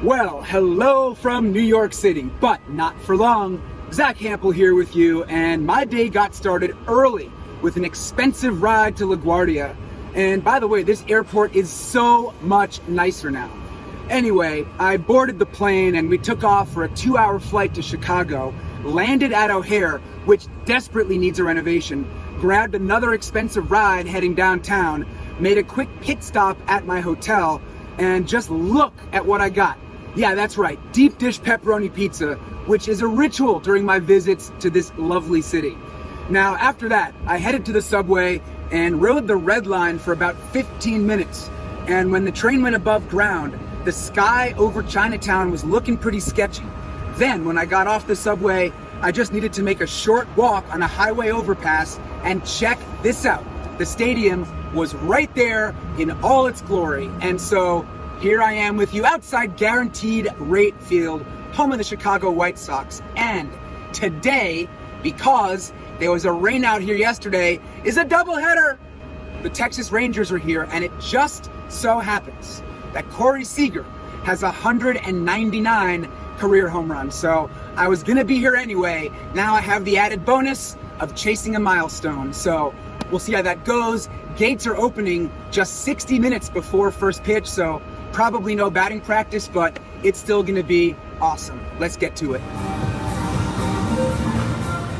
Well, hello from New York City, but not for long. Zack Hample here with you, and my day got started early with an expensive ride to LaGuardia. And by the way, this airport is so much nicer now. Anyway, I boarded the plane and we took off for a 2-hour flight to Chicago, landed at O'Hare, which desperately needs a renovation, grabbed another expensive ride heading downtown, made a quick pit stop at my hotel, and just look at what I got. Yeah, that's right, deep dish pepperoni pizza, which is a ritual during my visits to this lovely city. Now, after that, I headed to the subway and rode the Red Line for about 15 minutes. And when the train went above ground, the sky over Chinatown was looking pretty sketchy. Then, when I got off the subway, I just needed to make a short walk on a highway overpass, and check this out. The stadium was right there in all its glory. And so, here I am with you outside Guaranteed Rate Field, home of the Chicago White Sox. And today, because there was a rain out here yesterday, is a doubleheader. The Texas Rangers are here, and it just so happens that Corey Seager has 199 career home runs. So I was gonna be here anyway. Now I have the added bonus of chasing a milestone. So we'll see how that goes. Gates are opening just 60 minutes before first pitch, so probably no batting practice, but it's still gonna be awesome. Let's get to it.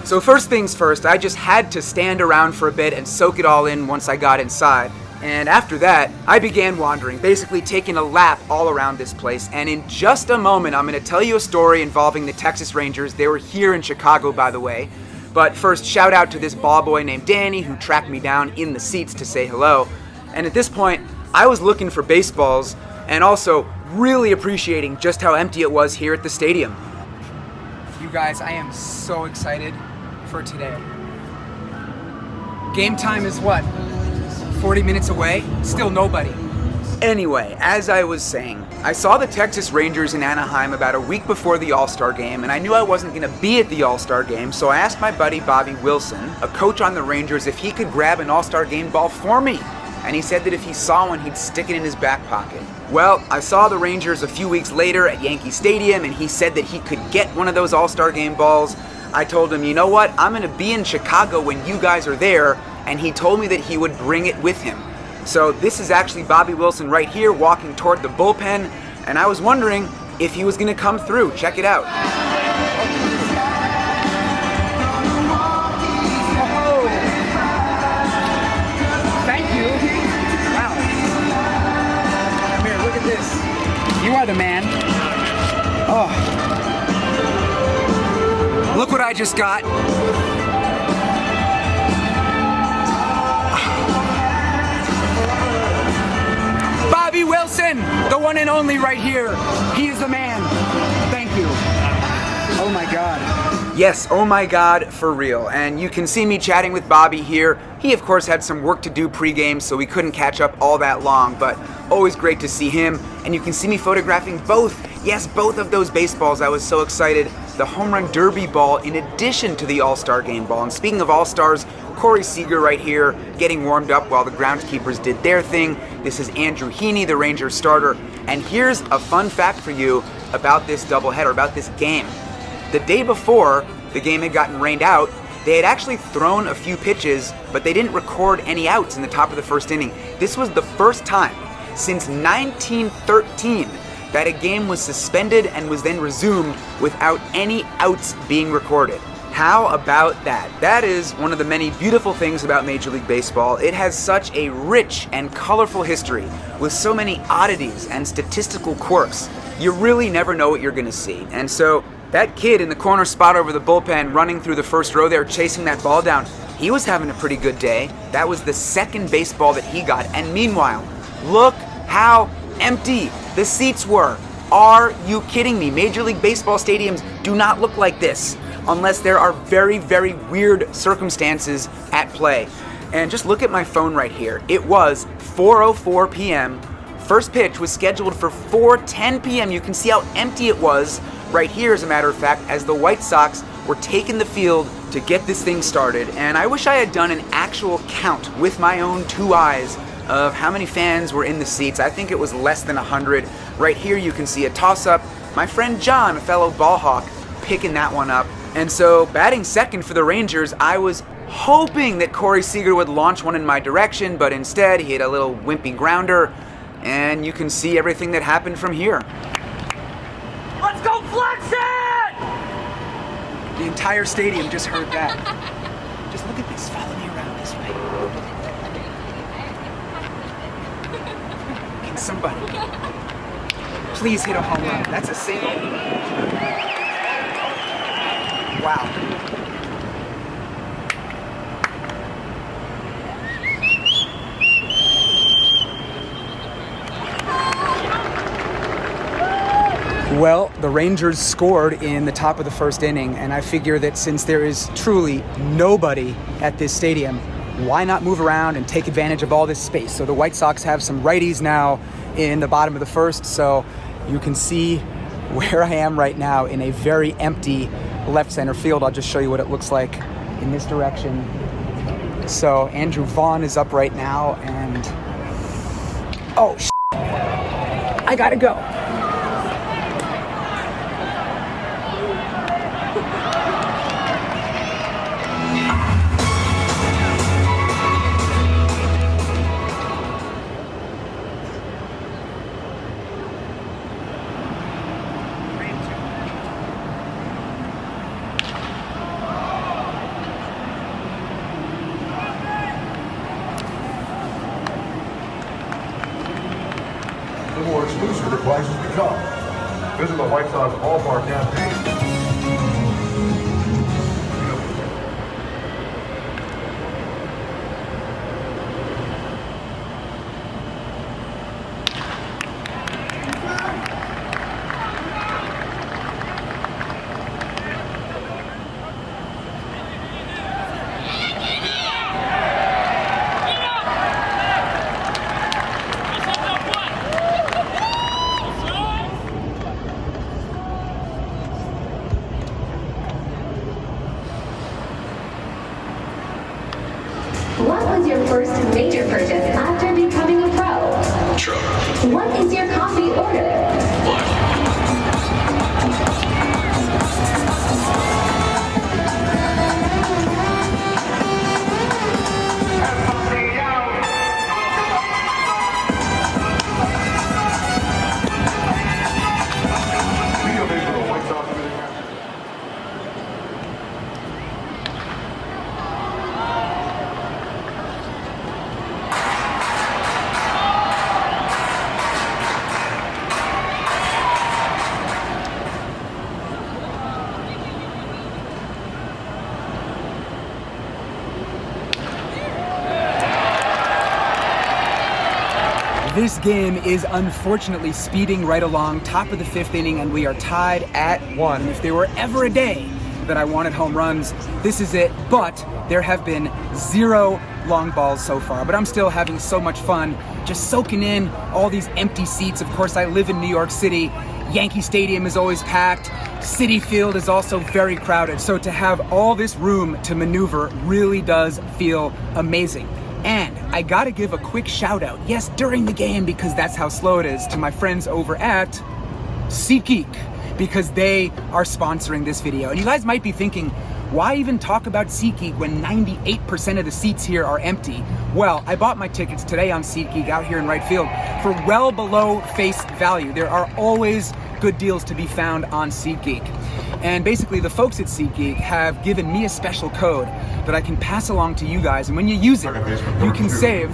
So first things first, I just had to stand around for a bit and soak it all in once I got inside. And after that, I began wandering, basically taking a lap all around this place. And in just a moment, I'm gonna tell you a story involving the Texas Rangers. They were here in Chicago, by the way. But first, shout out to this ball boy named Danny who tracked me down in the seats to say hello. And at this point, I was looking for baseballs and also really appreciating just how empty it was here at the stadium. You guys, I am so excited for today. Game time is what? 40 minutes away? Still nobody. Anyway, as I was saying, I saw the Texas Rangers in Anaheim about a week before the All-Star game, and I knew I wasn't going to be at the All-Star game, so I asked my buddy Bobby Wilson, a coach on the Rangers, if he could grab an All-Star game ball for me. And he said that if he saw one, he'd stick it in his back pocket. Well, I saw the Rangers a few weeks later at Yankee Stadium, and he said that he could get one of those All-Star game balls. I told him, you know what, I'm going to be in Chicago when you guys are there, and he told me that he would bring it with him. So this is actually Bobby Wilson right here walking toward the bullpen, and I was wondering if he was going to come through. Check it out. Oh. Thank you. Wow. Come here, look at this. You are the man. Oh. Look what I just got. Bobby Wilson, the one and only right here. He is the man. Thank you. Oh my God. Yes, oh my God, for real. And you can see me chatting with Bobby here. He, of course, had some work to do pregame, so we couldn't catch up all that long, but always great to see him. And you can see me photographing both of those baseballs. I was so excited. The home run derby ball in addition to the All-Star game ball. And speaking of All-Stars, Corey Seager right here getting warmed up while the groundskeepers did their thing. This is Andrew Heaney, the Rangers starter. And here's a fun fact for you about this doubleheader, about this game. The day before the game had gotten rained out, they had actually thrown a few pitches, but they didn't record any outs in the top of the first inning. This was the first time since 1913 that a game was suspended and was then resumed without any outs being recorded. How about that? That is one of the many beautiful things about Major League Baseball. It has such a rich and colorful history with so many oddities and statistical quirks. You really never know what you're going to see. And so that kid in the corner spot over the bullpen running through the first row there chasing that ball down, he was having a pretty good day. That was the second baseball that he got. And meanwhile, look how empty the seats were. Are you kidding me? Major League Baseball stadiums do not look like this unless there are very, very weird circumstances at play. And just look at my phone right here. It was 4:04 p.m. First pitch was scheduled for 4:10 p.m. You can see how empty it was right here, as a matter of fact, as the White Sox were taking the field to get this thing started. And I wish I had done an actual count with my own two eyes of how many fans were in the seats. I think it was less than 100. Right here you can see a toss-up. My friend John, a fellow ball hawk, picking that one up. And so batting second for the Rangers, I was hoping that Corey Seager would launch one in my direction, but instead he hit a little wimpy grounder, and you can see everything that happened from here. Let's go flex it! The entire stadium just heard that. Just look at this, follow me around this way. Can somebody please hit a home run? That's a single. Wow. Well, the Rangers scored in the top of the first inning, and I figure that since there is truly nobody at this stadium, why not move around and take advantage of all this space? So the White Sox have some righties now in the bottom of the first, so you can see where I am right now in a very empty left center field. I'll just show you what it looks like in this direction. So Andrew Vaughn is up right now, and oh, I gotta go. The more exclusive the prices become. Visit the White Sox ballpark campaign. What was your first major purchase after becoming a pro? Truck. What is your coffee order? This game is unfortunately speeding right along, top of the fifth inning, and we are tied at 1. If there were ever a day that I wanted home runs, this is it, but there have been 0 long balls so far. But I'm still having so much fun just soaking in all these empty seats. Of course, I live in New York City. Yankee Stadium is always packed. Citi Field is also very crowded. So to have all this room to maneuver really does feel amazing. And I gotta give a quick shout out, yes, during the game, because that's how slow it is, to my friends over at SeatGeek, because they are sponsoring this video. And you guys might be thinking, why even talk about SeatGeek when 98% of the seats here are empty? Well, I bought my tickets today on SeatGeek out here in right field for well below face value. There are always good deals to be found on SeatGeek. And basically the folks at SeatGeek have given me a special code that I can pass along to you guys, and when you use it, you can save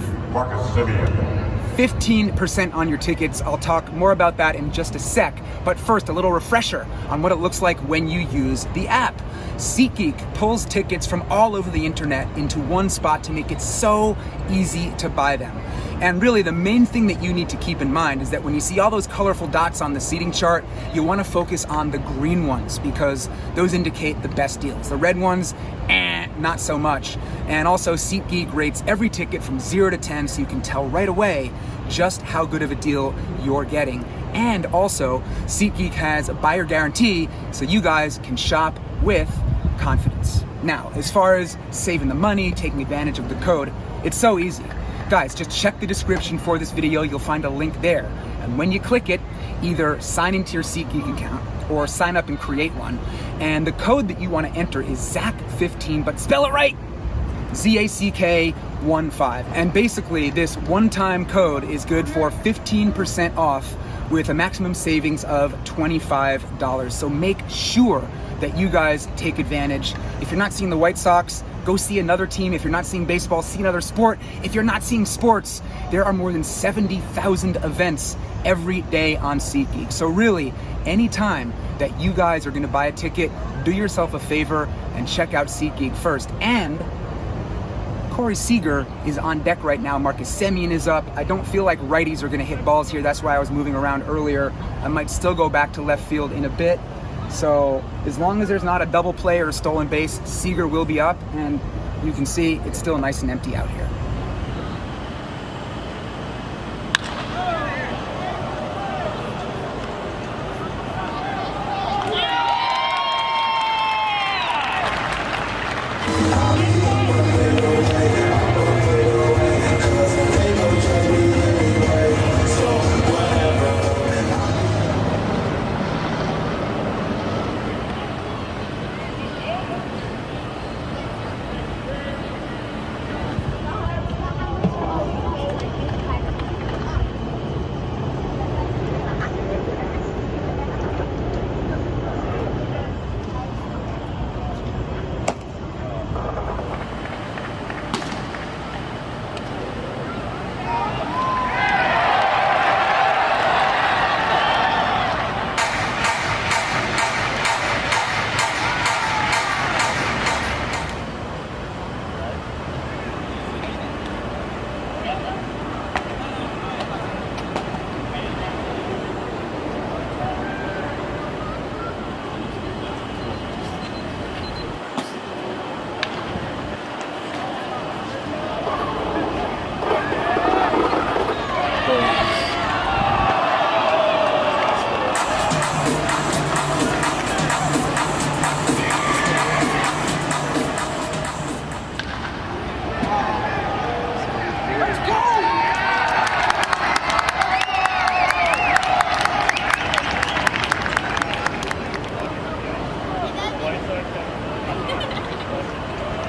15% on your tickets. I'll talk more about that in just a sec, but first a little refresher on what it looks like when you use the app. SeatGeek pulls tickets from all over the internet into one spot to make it so easy to buy them. And really the main thing that you need to keep in mind is that when you see all those colorful dots on the seating chart, you want to focus on the green ones because those indicate the best deals. The red ones, not so much. And also SeatGeek rates every ticket from 0 to 10 so you can tell right away just how good of a deal you're getting. And also SeatGeek has a buyer guarantee so you guys can shop with confidence. Now, as far as saving the money, taking advantage of the code, it's so easy. Guys, just check the description for this video. You'll find a link there. And when you click it, either sign into your SeatGeek account or sign up and create one. And the code that you want to enter is Zack15, but spell it right. ZACK15. And basically, this one-time code is good for 15% off with a maximum savings of $25. So make sure that you guys take advantage. If you're not seeing the White Sox, go see another team. If you're not seeing baseball, see another sport. If you're not seeing sports, there are more than 70,000 events every day on SeatGeek. So really, anytime that you guys are gonna buy a ticket, do yourself a favor and check out SeatGeek first. And Corey Seager is on deck right now. Marcus Semien is up. I don't feel like righties are gonna hit balls here. That's why I was moving around earlier. I might still go back to left field in a bit. So as long as there's not a double play or a stolen base, Seager will be up, and you can see it's still nice and empty out here.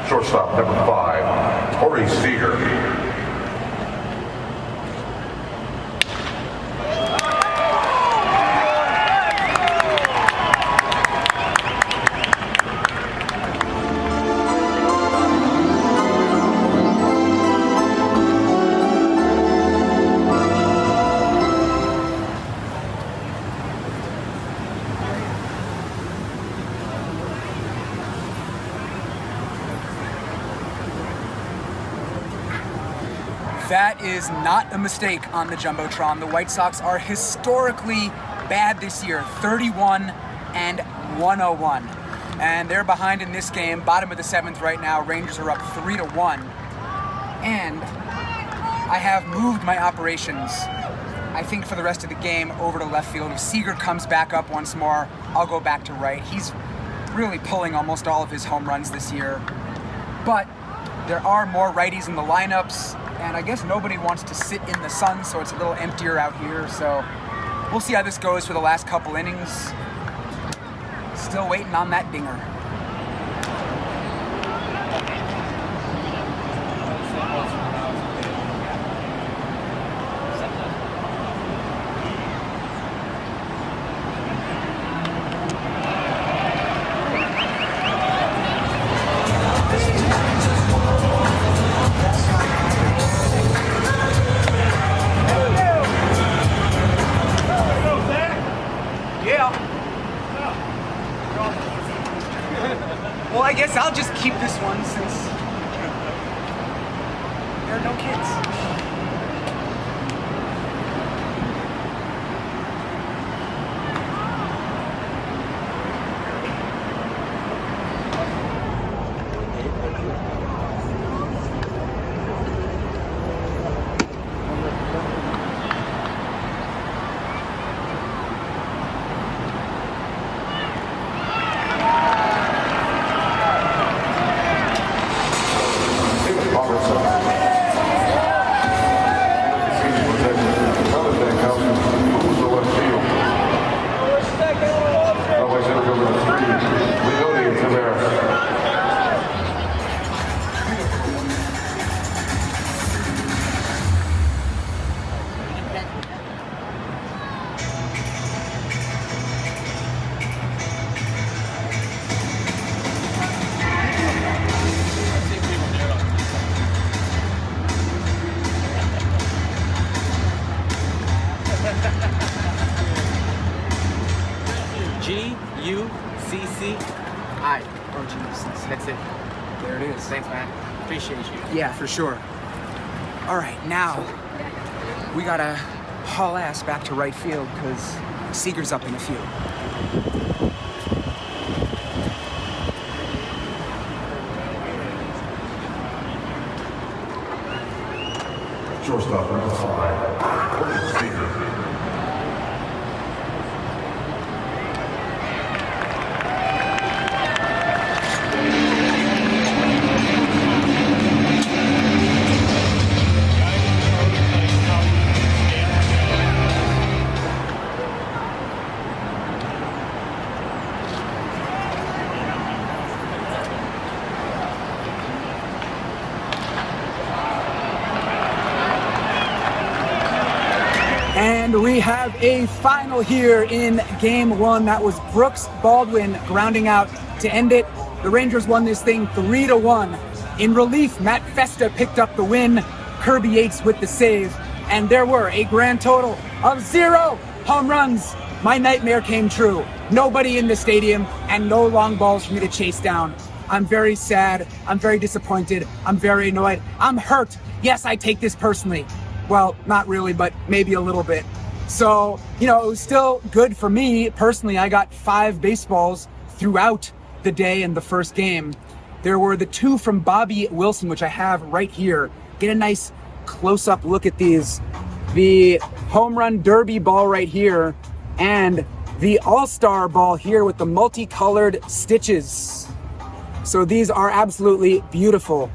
Shortstop number 5, Corey Seager. That is not a mistake on the Jumbotron. The White Sox are historically bad this year, 31 and 101. And they're behind in this game, bottom of the 7th right now. Rangers are up 3-1. And I have moved my operations, I think, for the rest of the game over to left field. If Seager comes back up once more, I'll go back to right. He's really pulling almost all of his home runs this year. But there are more righties in the lineups, and I guess nobody wants to sit in the sun, so it's a little emptier out here. So we'll see how this goes for the last couple innings. Still waiting on that dinger. Well, I guess I'll just keep this one since there are no kids. G-U-C-C-I. Oh, Jesus. That's it. There it is. Thanks, man. Appreciate you. Yeah, for sure. All right, now we gotta haul ass back to right field because Seager's up in a few. Shortstop number 5, Corey Seager. And we have a final here in game 1. That was Brooks Baldwin grounding out to end it. The Rangers won this thing 3-1. In relief, Matt Festa picked up the win, Kirby Yates with the save, and there were a grand total of 0 home runs. My nightmare came true. Nobody in the stadium and no long balls for me to chase down. I'm very sad. I'm very disappointed. I'm very annoyed. I'm hurt. Yes, I take this personally. Well, not really, but maybe a little bit. So, it was still good for me. Personally, I got 5 baseballs throughout the day in the first game. There were the 2 from Bobby Wilson, which I have right here. Get a nice close-up look at these. The home run derby ball right here, and the all-star ball here with the multicolored stitches. So these are absolutely beautiful.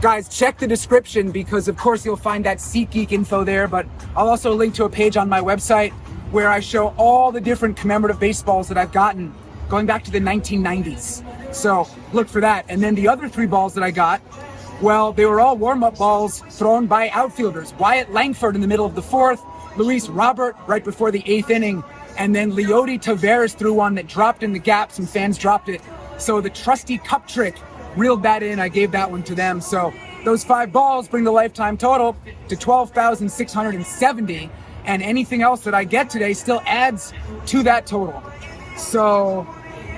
Guys, check the description because of course you'll find that SeatGeek info there, but I'll also link to a page on my website where I show all the different commemorative baseballs that I've gotten going back to the 1990s. So look for that. And then the other 3 balls that I got, well, they were all warm-up balls thrown by outfielders. Wyatt Langford in the middle of the 4th, Luis Robert right before the 8th inning, and then Leody Taveras threw one that dropped in the gap. Some fans dropped it. So the trusty cup trick reeled that in. I gave that one to them. So those 5 balls bring the lifetime total to 12,670, and anything else that I get today still adds to that total. So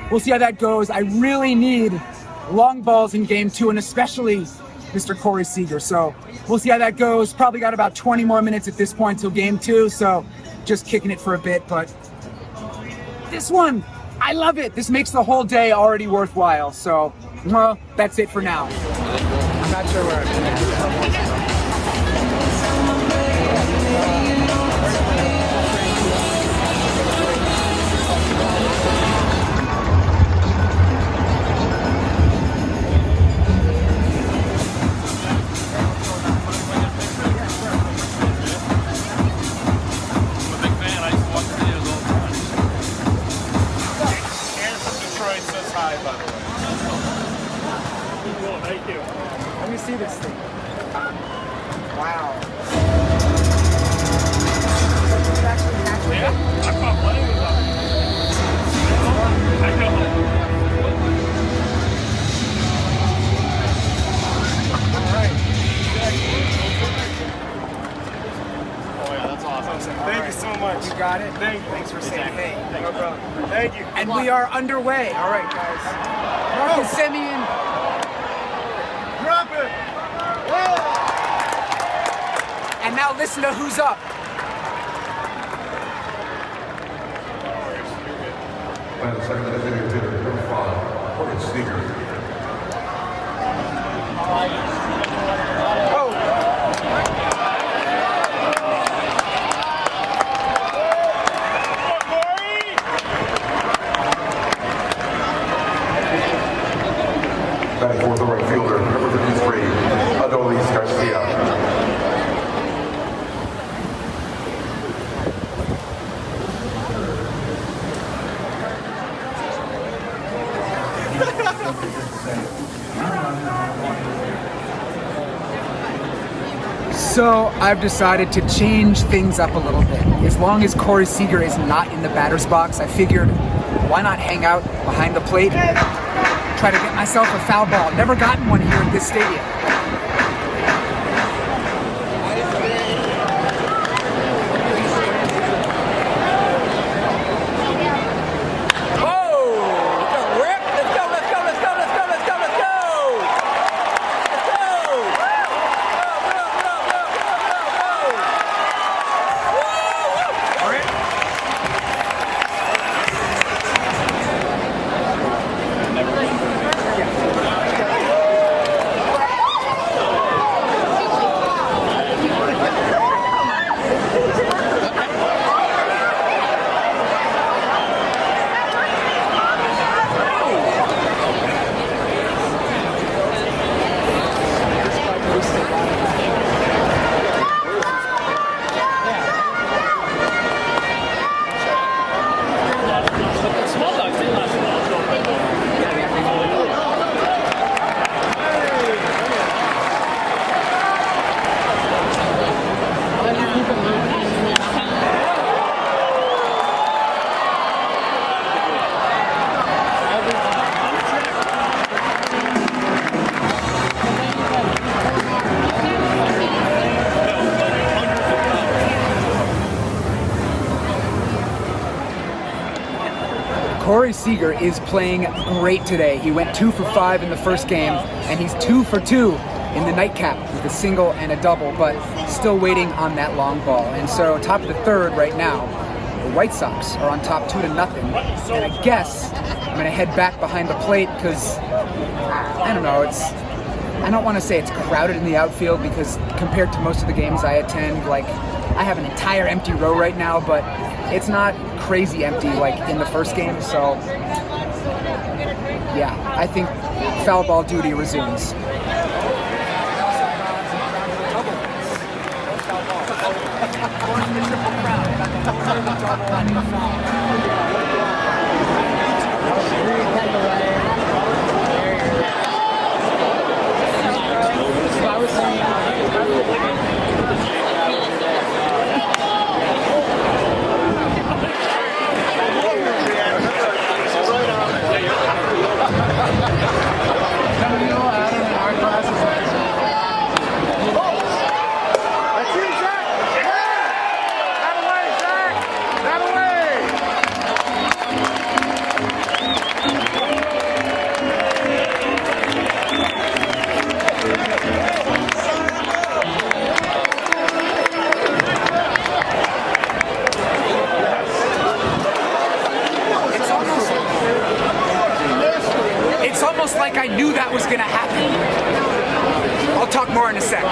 we'll see how that goes. I really need long balls in game 2, and especially Mr. Corey Seager. So we'll see how that goes. Probably got about 20 more minutes at this point till game 2. So just kicking it for a bit, but this one, I love it. This makes the whole day already worthwhile. So, well, that's it for now. I'm not sure where I'm at. Let me see this thing. Wow. Yeah, I caught plenty of them. I know. All right. Oh yeah, that's awesome. Thank you so much. You got it? Thanks for saying hey. No problem. Thank you. And we are underway. All right, guys. Marcus Semien. Drop it. And now listen to who's up. And the second designated hitter, number 5, Corey Seager. Oh. Batting for the right fielder, number 53, Adolis Garcia. So I've decided to change things up a little bit. As long as Corey Seager is not in the batter's box, I figured why not hang out behind the plate, try to get myself a foul ball. Never gotten one here at this stadium. Corey Seager is playing great today. He went 2 for 5 in the first game, and he's 2 for 2 in the nightcap with a single and a double, but still waiting on that long ball. And so top of the third right now, the White Sox are on top 2-0. And I guess I'm gonna head back behind the plate because, I don't know, I don't want to say it's crowded in the outfield because compared to most of the games I attend, like, I have an entire empty row right now, but it's not crazy empty like in the first game, so yeah, I think foul ball duty resumes. It's almost like I knew that was gonna happen. I'll talk more in a sec.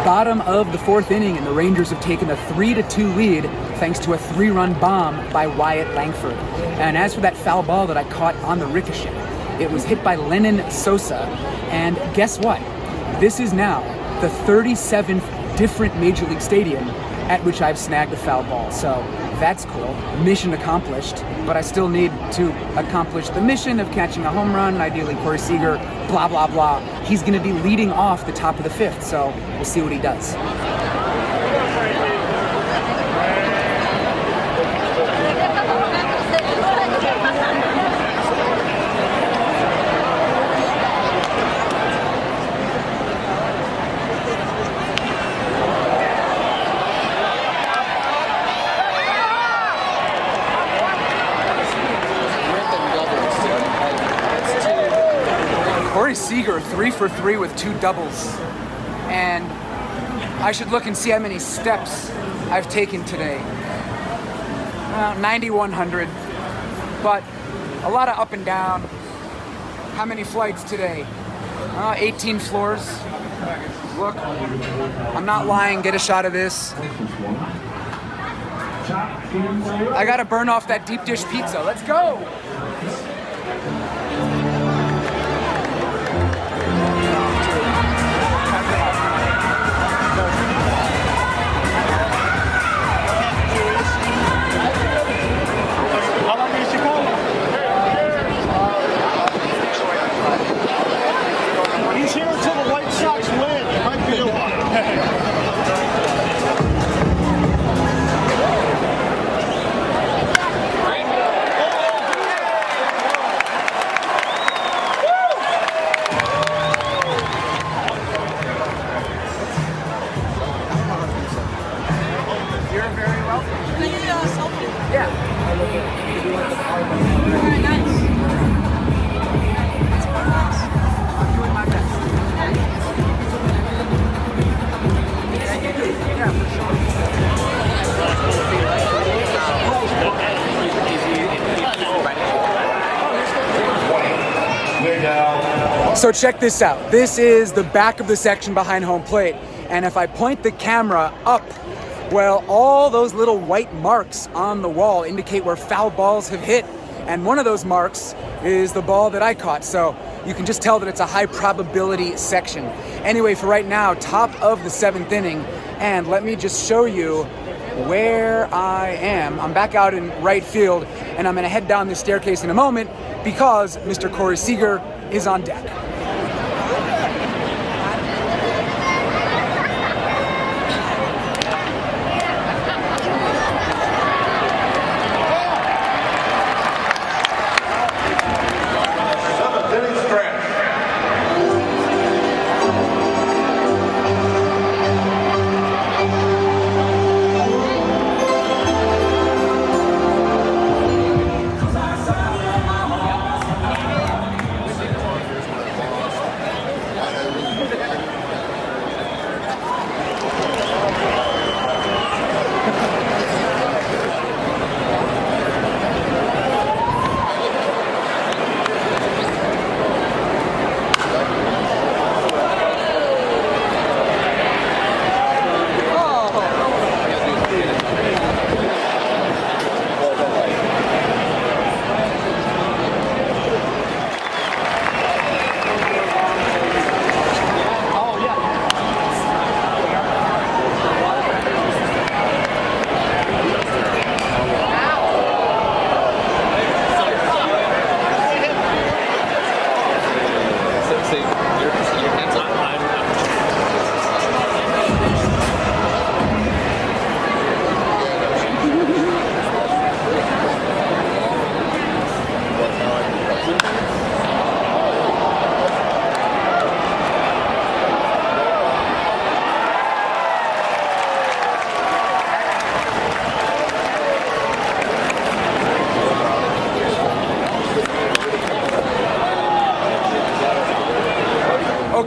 Bottom of the fourth inning, and the Rangers have taken a 3-2 lead thanks to a 3-run bomb by Wyatt Langford. And as for that foul ball that I caught on the ricochet, it was hit by Lennon Sosa. And guess what? This is now the 37th different Major League Stadium at which I've snagged a foul ball. So that's cool. Mission accomplished. But I still need to accomplish the mission of catching a home run, ideally Corey Seager, blah, blah, blah. He's going to be leading off the top of the fifth, so we'll see what he does. Corey Seager, 3 for 3 with 2 doubles. And I should look and see how many steps I've taken today. 9,100, but a lot of up and down. How many flights today? 18 floors. Look, I'm not lying, get a shot of this. I gotta burn off that deep dish pizza, let's go! He's here until the White Sox win. It might be a while. You're very welcome. Can I get a selfie? Yeah. Very nice. I'm doing my best. Yeah, for sure. So check this out. This is the back of the section behind home plate. And if I point the camera up, well, all those little white marks on the wall indicate where foul balls have hit. And one of those marks is the ball that I caught. So you can just tell that it's a high probability section. Anyway, for right now, top of the 7th inning. And let me just show you where I am. I'm back out in right field, and I'm gonna head down this staircase in a moment because Mr. Corey Seager is on deck.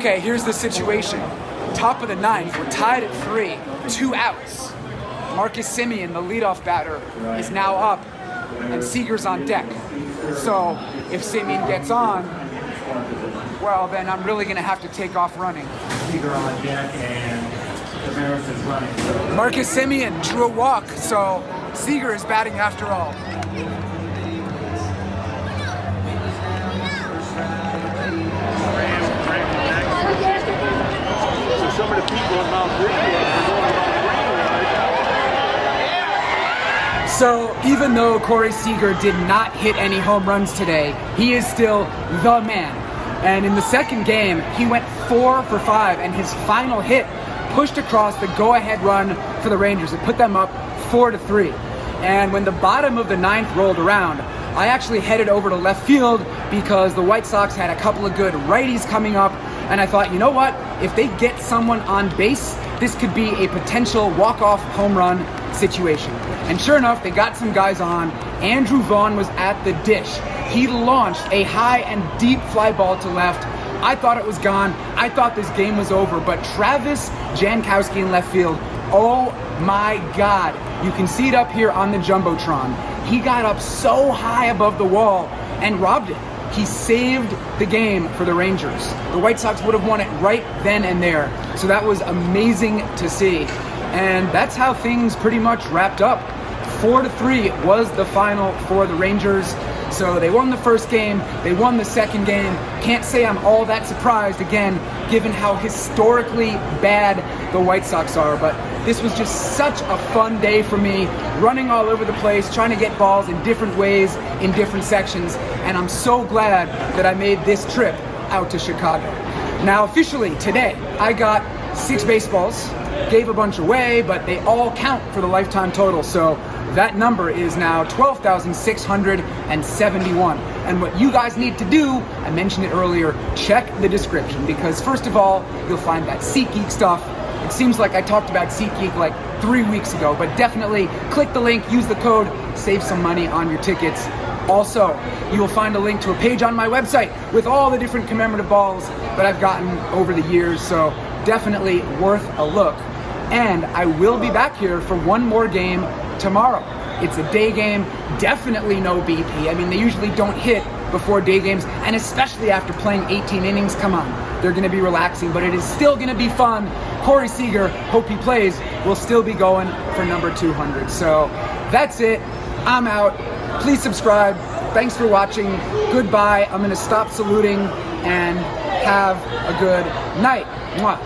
Okay, here's the situation. Top of the ninth, we're tied at 3, 2 outs. Marcus Semien, the leadoff batter, is now up, and Seager's on deck. So if Semien gets on, well, then I'm really going to have to take off running. Seager on deck, and Tavares is running. Marcus Semien drew a walk, so Seager is batting after all. So some of the people in Mount Greenwood are going to Mount Greenwood. So even though Corey Seager did not hit any home runs today, he is still the man. And in the second game, he went 4 for 5, and his final hit pushed across the go-ahead run for the Rangers. It put them up 4-3. And when the bottom of the ninth rolled around, I actually headed over to left field because the White Sox had a couple of good righties coming up, and I thought, you know what? If they get someone on base, this could be a potential walk-off home run situation. And sure enough, they got some guys on. Andrew Vaughn was at the dish. He launched a high and deep fly ball to left. I thought it was gone. I thought this game was over, but Travis Jankowski in left field, oh my God. You can see it up here on the Jumbotron. He got up so high above the wall and robbed it. He saved the game for the Rangers. The White Sox would have won it right then and there. So that was amazing to see. And that's how things pretty much wrapped up. 4-3 was the final for the Rangers. So they won the first game, they won the second game. Can't say I'm all that surprised, again, given how historically bad the White Sox are. But this was just such a fun day for me, running all over the place, trying to get balls in different ways, in different sections. And I'm so glad that I made this trip out to Chicago. Now, officially today, I got 6 baseballs, gave a bunch away, but they all count for the lifetime total. So that number is now 12,671. And what you guys need to do, I mentioned it earlier, check the description, because first of all, you'll find that SeatGeek stuff. It seems like I talked about SeatGeek like 3 weeks ago, but definitely click the link, use the code, save some money on your tickets. Also, you will find a link to a page on my website with all the different commemorative balls that I've gotten over the years, so definitely worth a look. And I will be back here for one more game tomorrow. It's a day game, definitely no BP. I mean, they usually don't hit before day games, and especially after playing 18 innings, come on, they're gonna be relaxing, but it is still gonna be fun. Corey Seager, hope he plays, will still be going for number 200. So that's it, I'm out. Please subscribe. Thanks for watching. Goodbye. I'm gonna stop saluting and have a good night. Mwah.